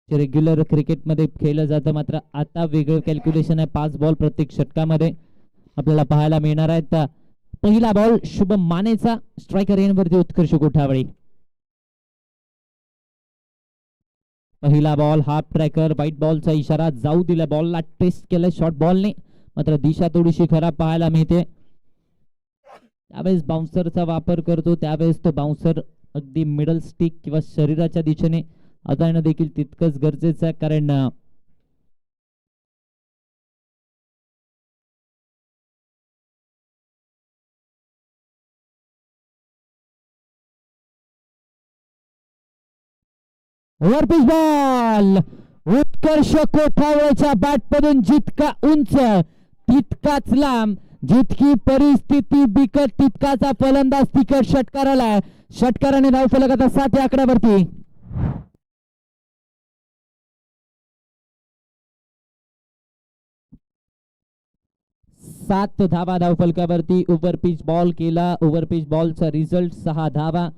Regular क्रिकेटमध्ये खेळलं जातं, मात्र आता वेगळं कॅल्क्युलेशन आहे. 5 बॉल प्रत्येक षटकामध्ये आपल्याला पाहायला मिळणार आहेत. पहिला बॉल शुभम मानेचा, स्ट्रायकर एंडवरती उत्कर्ष कोठावळे. पहिला बॉल हाफ ट्रॅकर, व्हाईट बॉलचा इशारा जाऊ दिला. बॉलला टेस्ट केलं शॉर्ट बॉलने, मात्र दिशा थोडीशी खराब पाहायला मिळते. त्यावेळेस बाउन्सरचा वापर करतो, त्यावेळेस तो बाउन्सर अगदी मिडल स्टिक किंवा शरीराच्या दिशेने हाताळणं देखील तितकंच गरजेचं आहे, कारण ओव्हरपिच बॉल उत्कर्ष कोठावळेच्या बॅटमधून जितका उंच तितकाच लांब, जितकी परिस्थिती बिकट तितकाचा फलंदाज तिकट षटकाराला. षटकाराने धावफलक आता 7 या आकड्यावरती. सात धावा धावफलकावरती. ओव्हरपिच बॉल केला, ओव्हरपिच बॉलचा रिझल्ट 6 धावा.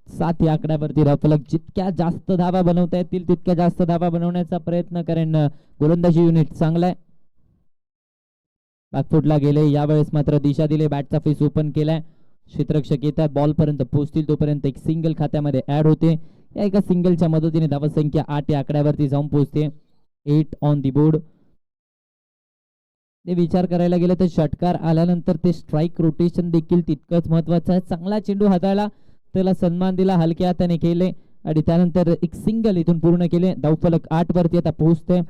7 या आकड्यावरती धावफलक. जितक्या जास्त धावा बनवता येतील तितक्या जास्त धावा बनवण्याचा प्रयत्न करेन. गोलंदाजी युनिट चांगला आहे. बॅकफुटला गेले, यावेळेस मात्र दिशा दिले. बॅटचा फेस ओपन केलाय. क्षेत्ररक्षक येतात, बॉल पर्यंत पोहोचतील तोपर्यंत एक सिंगल खात्यामध्ये ऍड होते. या एका सिंगलच्या मदतीने धावसंख्या 8 या आकड्यावरती जाऊन पोहोचते. 8 ऑन दी बोर्ड. ते विचार करायला गेलं तर षटकार आल्यानंतर ते स्ट्राईक रोटेशन देखील तितकंच महत्वाचं आहे. चांगला चेंडू हाताळला, त्याला सन्मान दिला, हलक्या हाताने केले आणि त्यानंतर एक सिंगल इथून पूर्ण केले. धावफलक 8 वरती आता पोहोचते.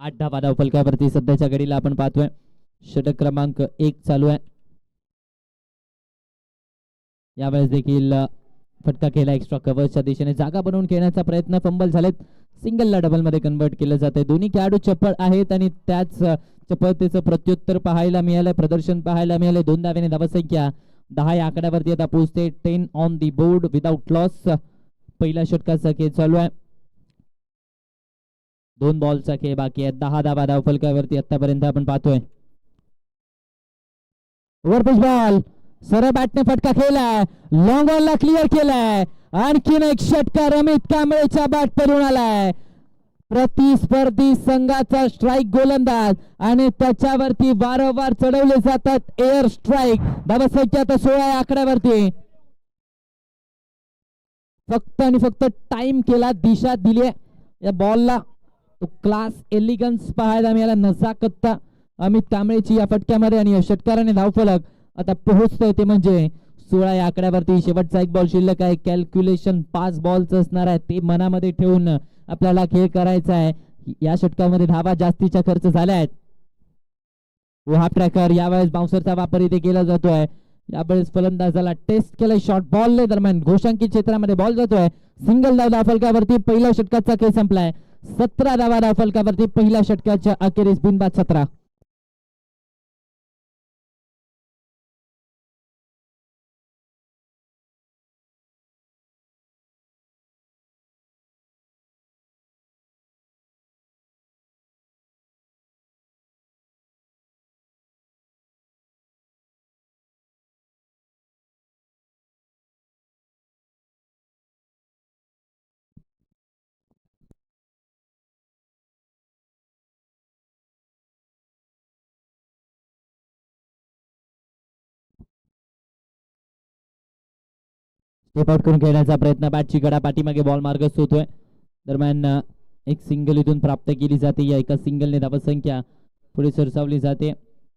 आठ धावा धावफलकावरती सध्याच्या घडीला आपण पाहतोय. षटक क्रमांक 1 चालू आहे. यावेळेस देखील फटका केला एक्स्ट्रा कव्हरच्या दिशेने. जागा बनवून खेळण्याचा प्रयत्न, फंबल झालेत. सिंगलला डबल मध्ये कन्वर्ट केलं जाते. दोन्ही खेळाडू चपळ आहेत आणि त्याच चपळतेचं प्रत्युत्तर पाहायला मिळालंय, प्रदर्शन पाहायला मिळालंय. 2 धावेने धावसंख्या 10 या आकड्यावरती आता पोहोचते. 10 on the board without loss. पहिल्या षटकाचा खेळ चालू आहे. 2 बॉलचा खेळ बाकी आहे. 10 धावा धावफलकावरती आतापर्यंत आपण पाहतोय. ओव्हरपिच बॉल, सरळ बॅटने फटका खेळलाय, लॉंग बॉलला क्लिअर केलाय. आणखीन एक षटकार अमित कांबळेच्या बॅट पडून आलाय. प्रतिस्पर्धी संघाचा स्ट्राईक गोलंदाज आणि त्याच्यावरती वारंवार चढवले जातात एअर स्ट्राईक. धावसंख्या आता 16 या आकड्यावरती. फक्त आणि फक्त टाइम केला, दिशा दिली या बॉलला. तो क्लास एलिगन्स पाहायला मिळाला, नजाकतता अमित कांबळेची या फटक्यामध्ये. आणि षटकाराने धावफलक आता पोहोचतोय ते म्हणजे 16 या आकड्यावरती. शेवटचा एक बॉल शिल्लक आहे. कॅल्क्युलेशन 5 बॉलच असणार आहे, ते मनामध्ये ठेवून आपल्याला खेळ करायचा आहे. या षटकामध्ये धावा जास्तीच्या खर्च झाल्या आहेत. हाफ ट्रॅकर, यावेळेस बाउन्सरचा वापर इथे केला जातोय. यावेळेस फलंदाजाला टेस्ट केलंय शॉर्ट बॉल दरम्यान. घोषांकित क्षेत्रामध्ये बॉल जातोय. सिंगल धाव धावफलकावरती. पहिल्या षटकाचा खेळ संपलाय. 17 धावा धावफलकावरती पहिल्या षटकाच्या अखेरीस बिनबाद 17. स्टेप आउट करून खेळण्याचा प्रयत्न. बॅटची गडा पाठीमागे, बॉल मार्गस्थ होतोय. दरम्यान एक सिंगल इथून प्राप्त केली जाते. या एका सिंगलने धावसंख्या पुढे सरसावली जाते.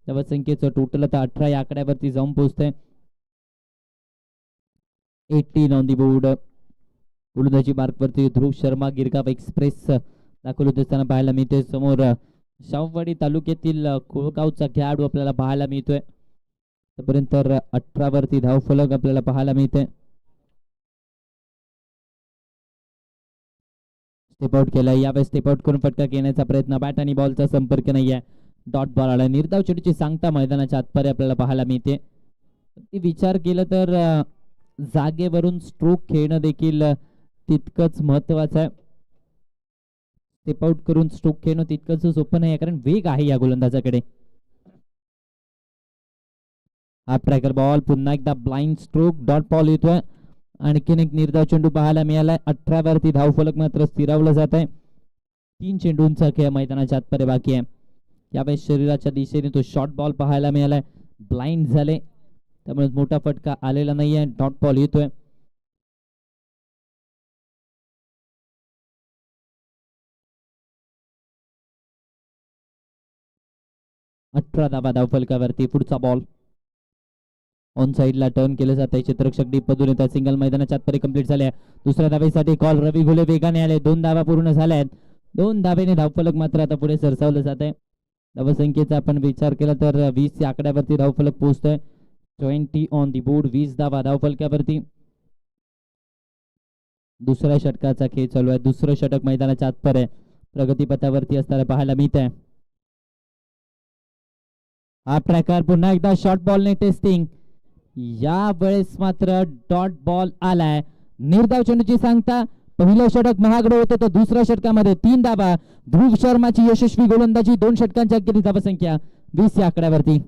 धावसंख्येचं टोटल आता 18 या आकड्यावरती जाऊन पोहोचतंय. 18 ऑन दी बोर्ड. गोलंदाजी मार्कवरती ध्रुव शर्मा गिरगाव एक्सप्रेस दाखल होत असताना पाहायला मिळते. समोर शाहूवाडी तालुक्यातील कोळगावचा खेळाडू आपल्याला पाहायला मिळतोय. तोपर्यंत 18 वरती धावफलक आपल्याला पाहायला मिळते. स्टेप आउट केला. यावेळेस स्टेप आउट करून फटका घेण्याचा प्रयत्न. बॅट आणि बॉलचा संपर्क नाहीये. डॉट बॉल आला. निर्धाव चेंडूची सांगता मैदानाच्या आतपर्यंत आपल्याला पाहायला मिळते. विचार केला तर जागेवरून स्ट्रोक खेळणं देखील तितकंच महत्वाचं आहे. स्टेप आउट करून स्ट्रोक खेळणं तितकंच सोपं नाही, कारण वेग आहे या गोलंदाजाकडे. हा ट्रॅकर बॉल पुन्हा एकदा ब्लाइंड स्ट्रोक डॉट बॉल येतोय. आणखीन एक निर्धाव चेंडू पाहायला मिळालाय. 18 वरती धावफलक मात्र स्थिरावलं जात आहे. 3 चेंडूंचा खेळ मैदानाच्या आतपर्यंत बाकी आहे. यावेळेस शरीराच्या दिशेने तो शॉर्ट बॉल पाहायला मिळालाय. ब्लाइंड झाले त्यामुळे मोठा फटका आलेला नाहीये. डॉट बॉल येतोय. 18 धावा धावफलकावरती. पुढचा बॉल ऑन साइडला टर्न केलं जात आहे. क्षेत्ररक्षक डीप मधून येतात. सिंगल मैदानाच्या आतपर्यंत कंप्लीट झाले. दुसऱ्या धावेसाठी कॉल. रवी घुले वेगाने आले. 2 धावा पूर्ण झाल्या आहेत. 2 धावेने धावफलक मात्र आता पुढे सरसावलं जात आहे. धावसंख्येचा आपण विचार केला तर 20 या आकड्यावरती धावफलक पोहोचतोय. 20 ऑन दी बोर्ड. 20 धावा धावफलकावरती. दुसऱ्या षटकाचा खेळ चालू आहे. दुसरं षटक मैदानाच्या आतपर्यंत प्रगतीपथावरती असताना पाहायला मिळत आहे. हा प्रकार पुन्हा एकदा शॉर्ट बॉलने टेस्टिंग. या वेळेस मात्र डॉट बॉल आलाय. निर्धाव चेंडूची सांगता. पहिलं षटक महागडे होते तर दुसऱ्या षटकामध्ये 3 धावा. ध्रुव शर्माची यशस्वी गोलंदाजी. 2 षटकांच्या अखेरीस धावसंख्या 20 या आकड्यावरती.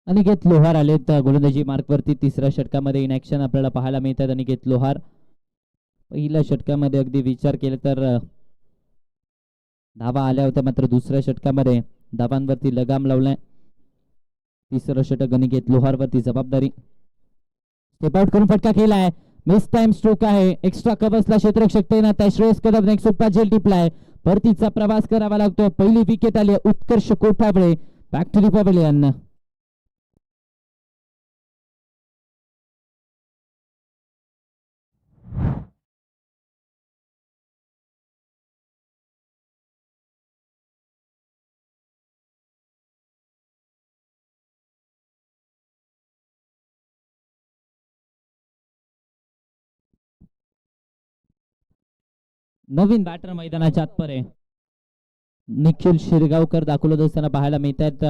अनिकेत लोहार आलेत गोलंदाजी मार्कवरती. तिसऱ्या षटकामध्ये इन ऍक्शन आपल्याला पाहायला मिळतात. अनिकेत लोहार पहिल्या षटकामध्ये अगदी विचार केला तर धावा आल्या होत्या मात्र दुसऱ्या षटकामध्ये धावांवरती लगाम लावलाय. तिसरं षटक अनिकेत लोहारवरती जबाबदारी. स्टेप आउट करून फटका केलाय. मिस टाइम स्ट्रोक आहे. एक्स्ट्रा कव्हर्सला क्षेत्ररक्षक तैनात आहे. श्रेयस कदम एक सोपा झेल टिपलाय. परतीचा प्रवास करावा लागतोय. पहिली विकेट आली. Utkarsh Kothabale back to the pavilion. नवीन बॅटर मैदानाच्या आतपर्यंत निखिल शिरगावकर दाखवत असताना पाहायला मिळत आहेत.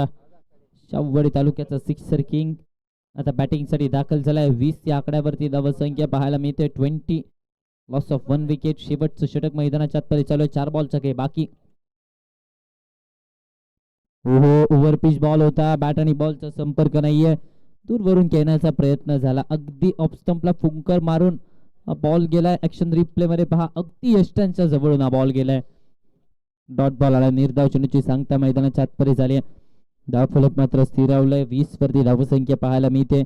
शाहूवाडी तालुक्याचा सिक्सर किंग आता बॅटिंगसाठी दाखल झालाय. 20 या आकड्यावरती धावसंख्या पाहायला मिळते. 20 लॉस ऑफ 1 विकेट. शेवटचं षटक मैदानाच्या आतपर्यंत चालू आहे. 4 बॉलचा खेळ बाकी. हो ओव्हर पिच बॉल होता. बॅट आणि बॉलचा संपर्क नाहीये. दूरवरून खेळण्याचा प्रयत्न झाला. अगदी ऑफ स्टंपला फुंकर मारून बॉल गेलाय. ऍक्शन रिप्ले मध्ये पहा. अगदी यष्टांच्या जवळून हा बॉल गेलाय. डॉट बॉल आला. निर्धाव चेंडूची सांगता मैदानाच्या आतपर्यंत झाली. धावफलक मात्र स्थिरावलंय. 20 वरती धावसंख्या पाहायला मिळते.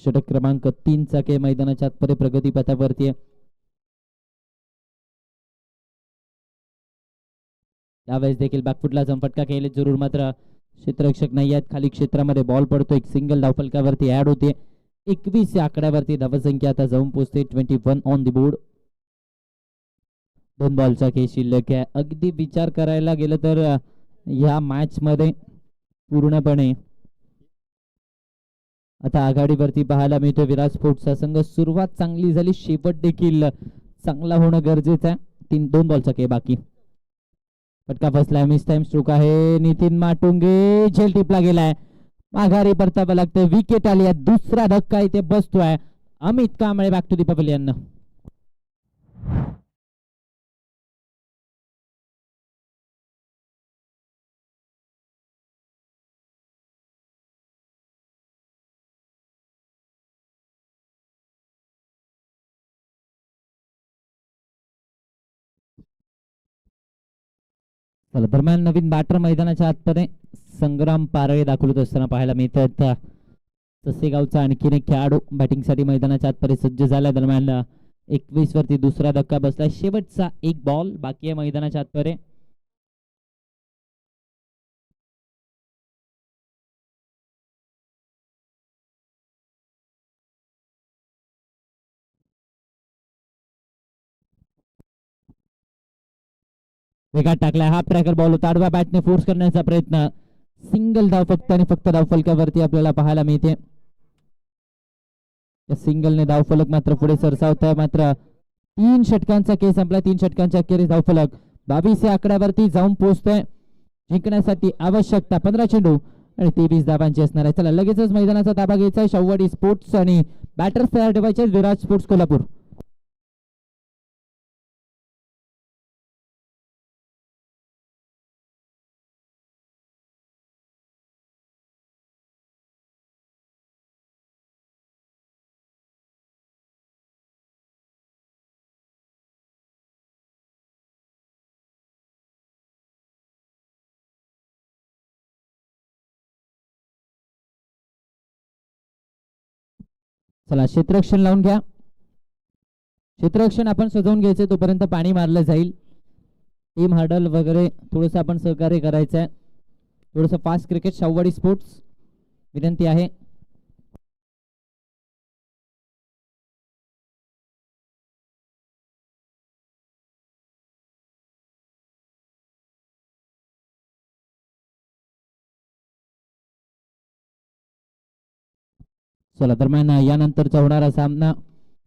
षटक क्रमांक 3 चा खेळ मैदानाच्या आतपर्यंत प्रगतीपथावरती आहे. यावेळेस देखील बॅकफुटला फटका खेळले जरूर मात्र क्षेत्ररक्षक नाही आहेत. खाली क्षेत्रामध्ये बॉल पडतो. एक सिंगल धावफलकावरती ऍड होते. 21 या आकड्यावरती धावसंख्या आता जाऊन पोहोचते. 21 ऑन द बोर्ड. 2 बॉलचा खेळ शिल्लक आहे. अगदी विचार करायला गेलं तर या मॅच मध्ये पूर्णपणे आता आघाडीवरती पाहायला मिळतो विराट स्पोर्ट्सचा संघ. सुरुवात चांगली झाली. शेवट देखील चांगला होणं गरजेचं आहे. 2 बॉलचा खेळ बाकी. फटका फसलाय. मिस टाइम स्ट्रोक आहे. नितीन माटुंगे झेल टिपला गेलाय. माघारी परतावं लागतं. विकेट आली आहे. दुसरा धक्का इथे बसतोय. Amit Kamble back to the pavilion. दरम्यान नवीन बॅटर मैदानाच्या आतमध्ये संग्राम पारळे दाखवत असताना पाहायला मिळतात. ससेगावचा आणखीन एक खेळाडू बॅटिंगसाठी मैदानाच्या आतपर्यंत सज्ज झाला. दरम्यान 21 वरती दुसरा धक्का बसला. शेवटचा एक बॉल बाकी आहे मैदानाच्या आतपर्यंत. वेगात टाकलाय. हाफ ट्रॅकर बॉल होता. आडव्या बॅटने फोर्स करण्याचा प्रयत्न. सिंगल धाव फक्त आणि फक्त धाव फलकावरती आपल्याला पाहायला मिळते. या सिंगलने धावफलक मात्र पुढे सरसावत आहे. मात्र 3 षटकांचा खेळ संपला. 3 षटकांच्या अखेरीस धावफलक 22 या आकड्यावरती जाऊन पोहोचतोय. जिंकण्यासाठी आवश्यकता 15 चेंडू आणि 23 धावांची असणार आहे. चला लगेचच मैदानाचा ताबा घ्यायचा आहे. शाहूवाडी स्पोर्ट्स आणि बॅटर्स तयार ठेवायचे. विराज स्पोर्ट्स कोल्हापूर. चला क्षेत्ररक्षण लावून घ्या. क्षेत्ररक्षण आपण सजवून घ्यायचे. तोपर्यंत पाणी मारलं जाईल. टीम हर्डल वगैरे थोडंसं आपण सहकार्य करायचं आहे. थोडंसं फास्ट क्रिकेट शाहूवाडी स्पोर्ट्स विनंती आहे. चला दरम्यान यानंतरचा होणारा सामना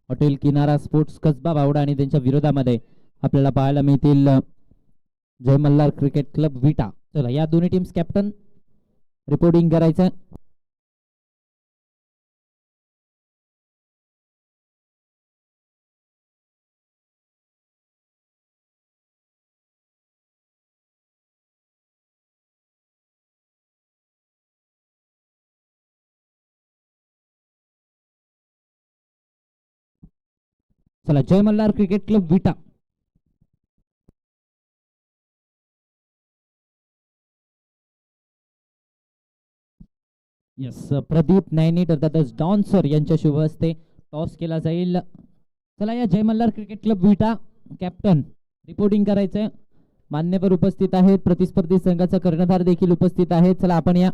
हॉटेल किनारा स्पोर्ट्स कसबा बावडा आणि त्यांच्या विरोधामध्ये आपल्याला पाहायला मिळतील जय मल्हार क्रिकेट क्लब विटा. चला या दोन्ही टीम्स कॅप्टन रिपोर्टिंग करायचं. चला जय मल्हार क्रिकेट क्लब विटा. यस प्रदीप नैनिट अर्थातच डॉन सर यांच्या शुभ हस्ते टॉस केला जाईल. चला या जय मल्हार क्रिकेट क्लब विटा कॅप्टन रिपोर्टिंग करायचंय. मान्यवर उपस्थित आहेत. प्रतिस्पर्धी संघाचा कर्णधार देखील उपस्थित आहेत. चला आपण या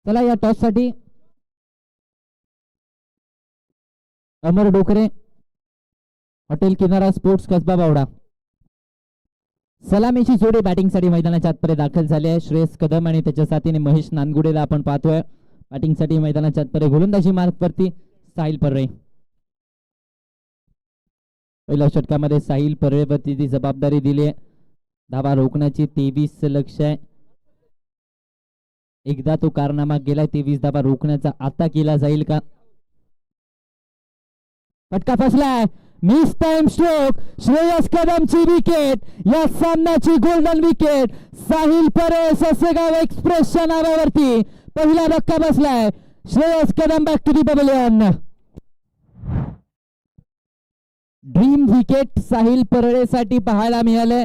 चला या टॉस साठी अमर डोकरे हॉटेल किनारा स्पोर्ट्स कसबा बावडा. सलामीची जोडी बॅटिंगसाठी मैदानाच्या आतपर्यंत दाखल झाली आहे. श्रेयस कदम आणि त्याच्या साथीने महेश नानगुडेला आपण पाहतोय. बॅटिंगसाठी मैदानाच्या आतपर्यंत गोलंदाजी मार्कवरती साहिल पर्रे. पहिल्या षटकामध्ये साहिल पर्रेवरती ती जबाबदारी दिली आहे. धावा रोखण्याची 23 लक्ष आहे. एकदा तो कारनामा गेलाय. 23 धावा रोखण्याचा आता केला जाईल का? फटका फसलाय. Miss time stroke. श्रेयस कदमची विकेट. या सामन्याची गोल्डन विकेट. साहिल पर्रे ससेगाव एक्सप्रेसच्या नावावरती पहिला धक्का बसलाय. Shreyas Kadam back to the pavilion. Dream wicket Sahil पर्रेसाठी पाहायला मिळाले.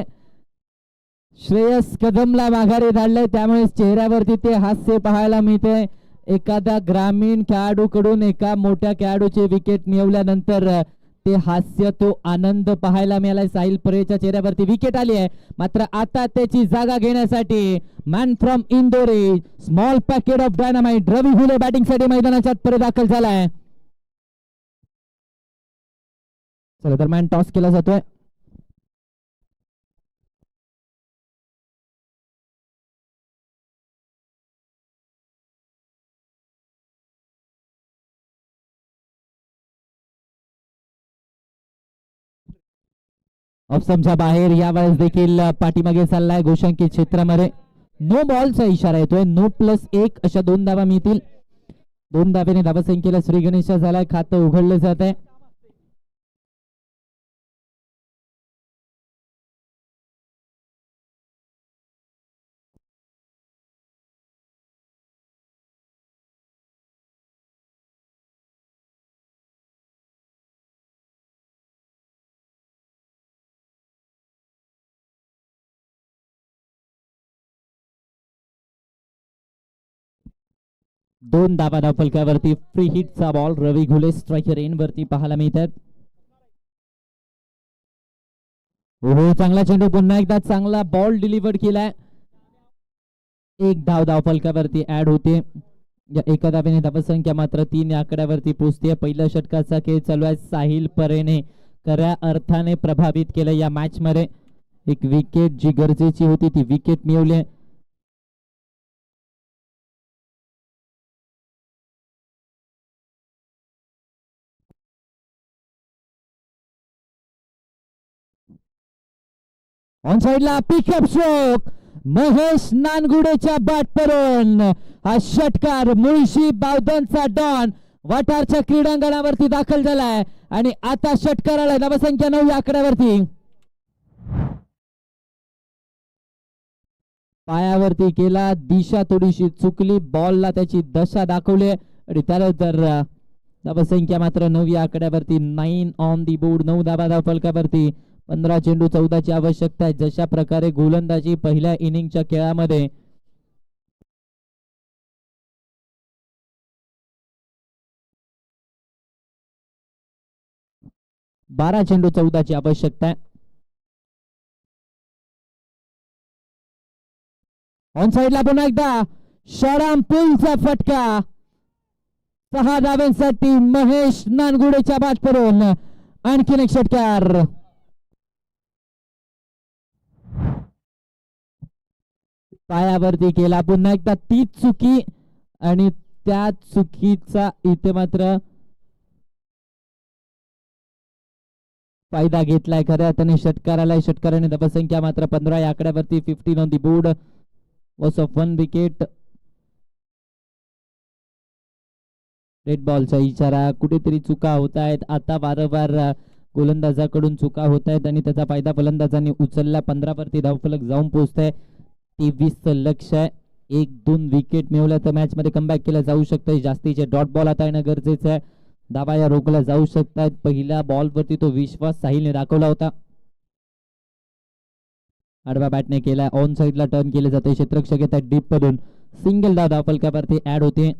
श्रेयस कदमला माघारी धाडले. त्यामुळे चेहऱ्यावरती ते हास्य पाहायला मिळते. एखाद्या ग्रामीण खेळाडूकडून एका मोठ्या खेळाडूची विकेट मिळवल्यानंतर ते हास्य, तो आनंद पाहायला मिळालाय. साहिल पर्रेच्या चेहऱ्यावरती विकेट आली आहे. मात्र आता त्याची जागा घेण्यासाठी man from Indori small packet of dynamite Ravi Ghule बॅटिंगसाठी मैदानाच्या आतपर्यंत दाखल झालाय. चला दरम्यान टॉस केला जातोय. ऑप्शनच्या बाहेर यावेळेस देखील पाठीमागे चाललाय गोशांकित क्षेत्रामध्ये. नो बॉलचा इशारा येतोय. नो +1 अशा 2 धावा मिळतील. 2 धावेने धावसंख्येला श्री गणेश झालाय. खातं उघडलं जात आहे. दोन धावा धावफलकावरती. फ्री हिटचा बॉल रवी घुले स्ट्रायकर एन वरती पाहायला मिळतात. हो चांगला चेंडू. पुन्हा एकदा चांगला बॉल डिलिव्हर केलाय. एक धाव धावफलकावरती ऍड होते. या एका धावेने धावसंख्या मात्र 3 या आकड्यावरती पोहोचते. पहिल्या षटकाचा खेळ चालू आहे. साहिल परेने खऱ्या अर्थाने प्रभावित केलं या मॅच मध्ये. एक विकेट जी गरजेची होती ती विकेट मिळवली. ऑन साइडला पिकअप स्ट्रोक महेश नानगुडेच्या बॅट परून हा षटकार मुळशी बावधनचा डॉन वाटारच्या क्रीडांगणावरती दाखल झालाय आणि आता षटकाराला धावसंख्या 9 या आकड्यावरती. पायावरती केला, दिशा थोडीशी चुकली, बॉलला त्याची दशा दाखवली आणि त्यानंतर धावसंख्या मात्र 9 या आकड्यावरती. 9 ऑन दी बोर्ड. 9 धावा धावफलकावरती. 15 चेंडू 14 ची आवश्यकता आहे. जशा प्रकारे गोलंदाजी पहिल्या इनिंगच्या खेळामध्ये 12 चेंडू 14 ची आवश्यकता आहे. ऑन साइडला पुन्हा एकदा शॉर्ट पुलचा फटका. 6 धावांसाठी महेश नानगुडेच्या बॅट परून आणखीन एक षटकार. पायावरती केला पुन्हा एकदा तीच चुकी आणि त्या चुकीचा इथे मात्र फायदा घेतलाय खऱ्या अर्थाने षटकाराला. षटकाराने धावसंख्या मात्र 15 या आकड्यावरती. 15 on the board. Loss of 1 wicket. Red बॉलचा इशारा. कुठेतरी चुका होत आहेत आता. वारंवार गोलंदाजाकडून चुका होत आहेत आणि त्याचा फायदा फलंदाजांनी उचलला. 15 वरती धावफलक जाऊन पोहोचतंय. 23 लक्ष आहे. 1-2 विकेट मिळवल्या तर मॅच मध्ये कमबॅक केलं जाऊ शकतं. जास्तीचे डॉट बॉल आता येणं गरजेचं आहे. धावा या रोखल्या जाऊ शकतात. पहिल्या बॉल वरती तो विश्वास साहिलने दाखवला होता. आडवा बॅटने केला. ऑन साइडला टर्न केले जाते. क्षेत्ररक्षक येतात डीप मधून. सिंगल धाव धावफलकावरती ऍड होते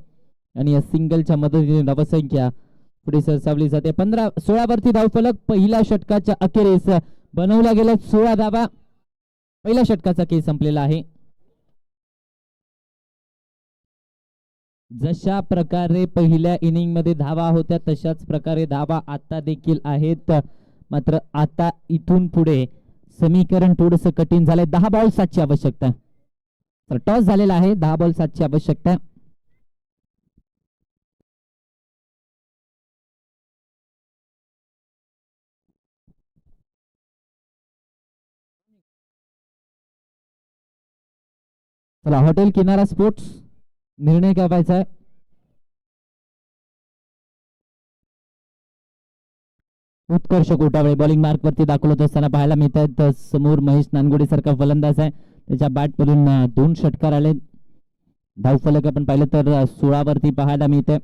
आणि या सिंगलच्या मदतीने धावसंख्या पुढे सरसावली जाते. 16 वरती धावफलक. पहिल्या षटकाच्या अखेरीस बनवल्या गेल्या 16 धावा. पहिल्या षटकाचा खेळ संपलेला आहे. जशा प्रकारे पहिल्या इनिंग मध्ये धावा होत्या तशाच प्रकारे धावा आता देखील आहेत. मात्र आता इथून पुढे समीकरण थोडस कठीण झालंय. 10 बॉल 7 ची आवश्यकता. तर टॉस झालेला आहे. 10 बॉल 7 ची आवश्यकता. चला हॉटेल किनारा स्पोर्ट्स निर्णय करायचा आहे. उत्कर्ष कोटावळे बॉलिंग मार्क वरती दाखवत असताना पाहायला मिळत आहेत. समोर महेश नानगुडे सारखा फलंदाज आहे. त्याच्या बॅट मधून 2 षटकार आले. धावफलक आपण पाहिलं तर 16 वरती पाहायला मिळते.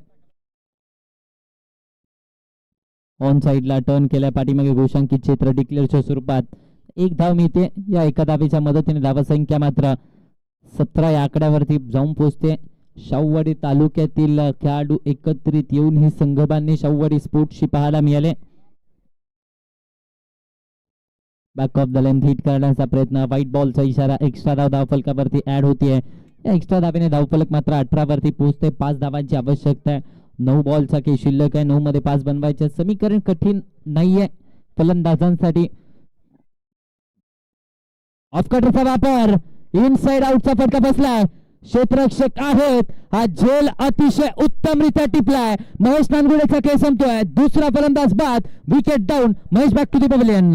ऑन साइडला टर्न केल्या. पाठीमागे घोषांकित क्षेत्र डिक्लेअरच्या स्वरूपात 1 धाव मिळते. या एका धावेच्या मदतीने धावसंख्या मात्र 17 या आकड्यावरती जाऊन पोहोचते. शाहूवाडी तालुक्यातील खेळाडू एकत्रित येऊन ही संघबांधणी शाहूवाडी स्पोर्ट्सची पाहायला मिळाले. Back of the length hit करण्याचा प्रयत्न. व्हाईट बॉलचा इशारा. एक्स्ट्रा धाव धावफलकावरती ऍड होतीये. या एक्स्ट्रा धावेने धावफलक मात्र 18 वरती पोहोचते. 5 धावांची आवश्यकता आहे. 9 बॉलचा खेळ शिल्लक आहे. 9 मध्ये 5 बनवायचे. समीकरण कठीण नाहीये फलंदाजांसाठी. ऑफ कटरचा वापर. इनसाइड आउटचा फटका बसलाय. क्षेत्ररक्षक आहेत. हा झेल अतिशय उत्तमरित्या टिपलाय. महेश नानगुडेचा खेळ संपतोय. दुसरा फलंदाज बाद. Wicket down. Mahesh back to the pavilion.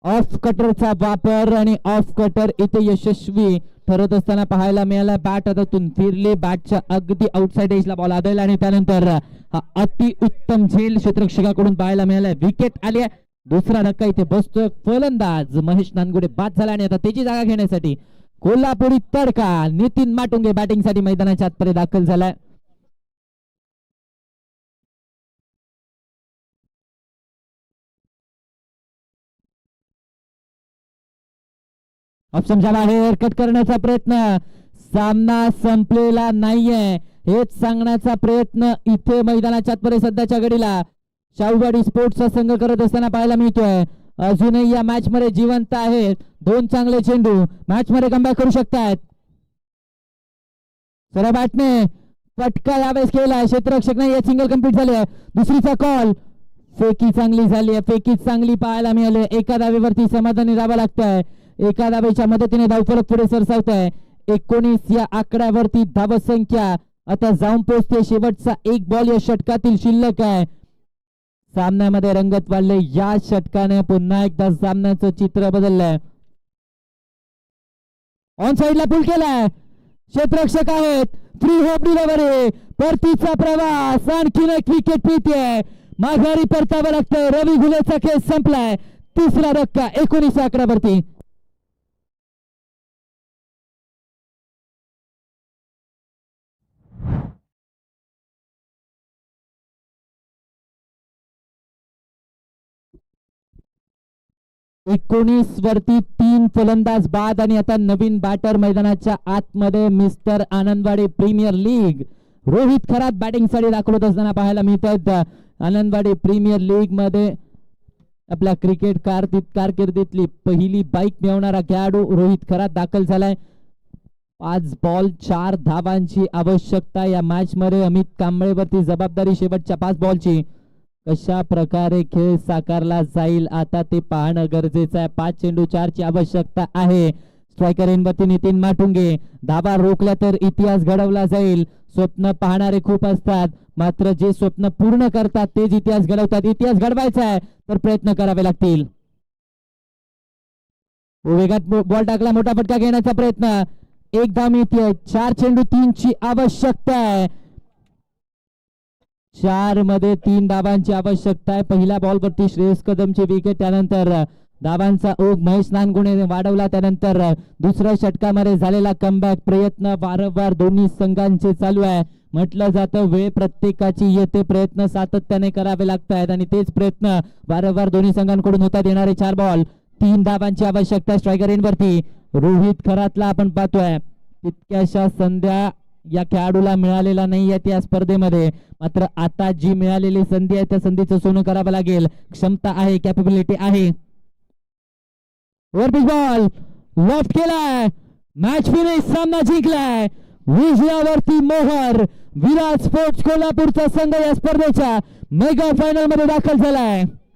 Off कटरचा वापर आणि ऑफ कटर इथे यशस्वी ठरत असताना पाहायला मिळाला. बॅट हातातून फिरली. बॅटच्या अगदी आउटसाइड एजला बॉल आदळला आणि त्यानंतर हा अति उत्तम झेल क्षेत्ररक्षकाकडून पाहायला मिळाला. विकेट आली आहे. दुसरा धक्का इथे बसतोय. फलंदाज महेश नानगुडे बाद झाला आणि आता त्याची जागा घेण्यासाठी कोल्हापुरी तडका नितीन माटुंगे बॅटिंग साठी मैदानाच्या आतमध्ये दाखल झालाय. ऑप्शनच्या बाहेर कट करण्याचा प्रयत्न. सामना संपलेला नाहीये हेच सांगण्याचा प्रयत्न इथे मैदानाच्या आतमध्ये सध्याच्या घडीला शाहूवाडी स्पोर्ट्सचा संघ करत असताना पाहायला मिळतोय. अजूनही या मॅच मध्ये जिवंत आहेत. दोन चांगले चेंडू मॅच मध्ये कमबॅक करू शकतात. सरळ बॅटने फटका यावेळेस केलाय, क्षेत्ररक्षक नाही, सिंगल कंप्लीट झाली आहे. दुसरीचा कॉल, फेकी चांगली झाली आहे, फेकी चांगली पाहायला मिळाली. एका धावेवरती समाधानी राहावं लागतंय. एका धावेच्या मदतीने धावफलक पुढे सरसावत आहे. 19 या आकड्यावरती धावसंख्या आता जाऊन पोहोचते. शेवटचा एक बॉल या षटकातील शिल्लक आहे. सामन्यामध्ये रंगत वाढले. या षटकाने पुन्हा एकदा सामन्याचं चित्र बदललंय. ऑन साइडला पुल केलाय, क्षेत्ररक्षक आहेत, फ्री होप डिलिव्हरी, परतीचा प्रवास, आणखीन एक विकेट मिळते. माघारी परतावं लागतंय. रवी घुलेचा खेळ संपलाय. तिसरा धक्का 19 आकड्यावरती. एकोणीस वरती 3 फलंदाज बाद आणि आता नवीन बॅटर मैदानाच्या आतमध्ये. Mister Anandwadi premier league Rohit Kharat batting साठी दाखवत असताना पाहायला मिळतात. आनंदवाडी प्रीमियर लीग मध्ये आपल्या क्रिकेट कारकिर्दीतली पहिली बाईक मिळवणारा खेळाडू रोहित खरात दाखल झालाय. 5 बॉल 4 धावांची आवश्यकता या मॅच मध्ये. अमित कांबळेवरती जबाबदारी शेवटच्या 5 बॉलची. कशा प्रकारे खेळ साकारला जाईल आता ते पाहणं गरजेचं आहे. 5 चेंडू 4 ची आवश्यकता आहे. स्ट्रायकर एंडवरती नितीन माटुंगे. धावा रोखल्या तर इतिहास घडवला जाईल. स्वप्न पाहणारे खूप असतात, मात्र जे स्वप्न पूर्ण करतात तेच इतिहास घडवतात. इतिहास घडवायचा आहे तर प्रयत्न करावे लागतील. वेगात बॉल टाकला, मोठा फटका घेण्याचा प्रयत्न. एक धाव मिळते. 4 चेंडू 3 ची आवश्यकता आहे. 4 मध्ये 3 धावांची आवश्यकता आहे. पहिल्या बॉलवरती श्रेयस कदमची विकेट, त्यानंतर धावांचा ओघ महेश नानगुणे वाढवला. त्यानंतर दुसऱ्या षटकामध्ये झालेला कमबॅक प्रयत्न वारंवार दोन्ही संघांचे चालू आहे. म्हटलं जातं वेळ प्रत्येकाची येते, प्रयत्न सातत्याने करावे लागतात आणि तेच प्रयत्न वारंवार दोन्ही संघांकडून होतात. येणारे 4 बॉल 3 धावांची आवश्यकता. स्ट्रायकर एंडवरती रोहित खरातला आपण पाहतोय. तितक्याशा संध्या या खेळाडूला मिळालेला नाही आहे या स्पर्धेमध्ये, मात्र आता जी मिळालेली संधी आहे त्या संधीचं सोनं करावं लागेल. क्षमता आहे, कॅपेबिलिटी आहे. ओव्हरपिच बॉल लेफ्ट केलाय, मॅच फिनिश, सामना जिंकलाय. विजयावरती मोहर. विराट स्पोर्ट्स कोल्हापूरचा संघ या स्पर्धेच्या मेगा फायनल मध्ये दाखल झालाय.